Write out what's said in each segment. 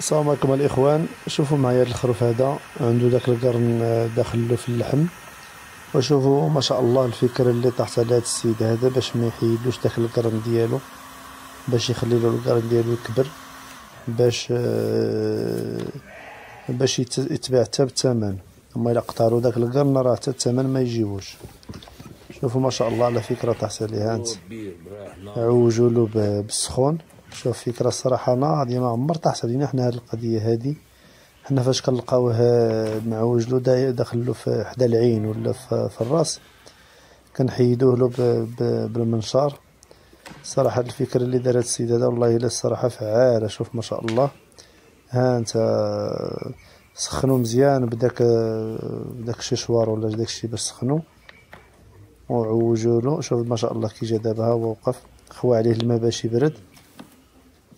السلام عليكم الاخوان. شوفوا معايا هذا الخروف هذا عنده داك القرن داخل له في اللحم. وشوفوا ما شاء الله الفكره اللي طاحت على هذا السيد هذا باش ما يحيدوش داك القرن ديالو، باش يخلي له القرن ديالو يكبر، باش يتباع حتى بالثمن. اما الا قطعوا داك القرن راه حتى الثمن ما يجيبوش. شوفوا ما شاء الله على فكره طاحت عليها انت، عوجوا له بالسخون. شوف فكرة الصراحة ناضية، ما عمر طاحت علينا حنا هاد القضية هادي. حنا فاش كنلقاوه معوج له داخل له في حدا العين ولا في الراس كنحيدوه له بالمنشار. صراحة الفكرة اللي دار هاد السيد هذا والله الا الصراحة فعالة. شوف ما شاء الله، ها انت سخنو مزيان بداك الششوار ولا داك الشي باش سخنو وعوجوا له. شوف ما شاء الله كي جا دابا هو وقف خوا عليه الماء باش يبرد.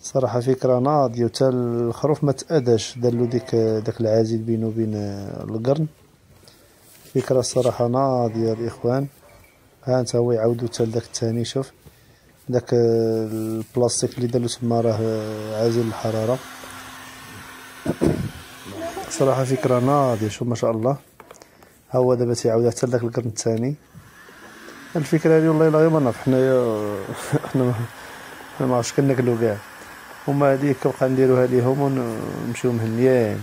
صراحة فكرة ناضية، وتا الخروف ما تأذاش، دارلو داك العازل بينو وبين القرن. فكرة الصراحة ناضية الإخوان. ها انت هو يعاودو تا لداك الثاني. شوف داك البلاستيك اللي دارلو تما راه عازل الحرارة. صراحة فكرة ناضية. شوف ما شاء الله ها هو دابا تيعاودها حتى لداك القرن الثاني. الفكرة هادي والله الا غير ما نعرف حنا ما عرفتش كناكلو كاع. هما هاديك كنبقى نديروها ليهم ونمشيو مهنيين،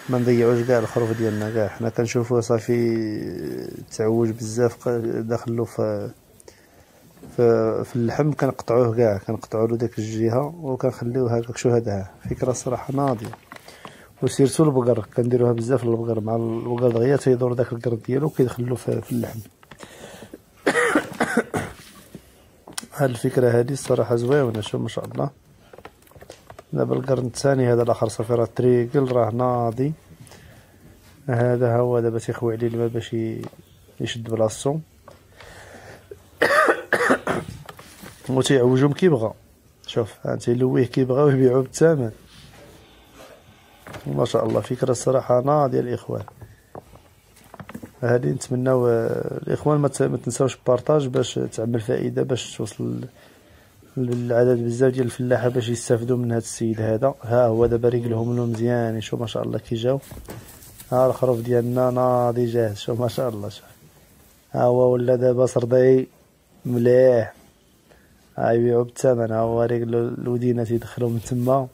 ما نضيعوش كاع الخروف ديالنا كاع. حنا كنشوفوه صافي تعوج بزاف داخلو في اللحم كنقطعوه كاع، كنقطعوا له داك الجهه وكنخليوه هكاك. شو هذا فكره الصراحه ناضيه. وسيرتو البقر كنديروها بزاف للبقر، مع البقر دغيا تيدور داك القرد ديالو وكيدخلو في اللحم. هاد الفكره هادي الصراحه زوينه. شوف ما شاء الله دابا القرن الثاني هذا الاخر صافي راه تريقل راه ناضي. هذا هو دابا تيخوي عليه الماء باش يشد بلاصتو و تيعوجهم كيبغى. شوف ها تيلويه كيبغى ويبيعو بالثمن. ما شاء الله فكره الصراحه ناضيه الاخوان. هذه نتمناو الاخوان ما تنساوش بارطاج باش تعمل فائده، باش توصل للعدد بزاف ديال الفلاحه باش يستافدوا من هذا السيد هذا. ها هو دابا رجلهم له مزيان. شوف ما شاء الله كي جاو. ها الخروف ديالنا ناضي جاهز. شوف ما شاء الله. شوف ها هو ولا دابا صردي مليح، ها يبيعو بالثمن. ها هو رجل الودينه تيدخلو من تما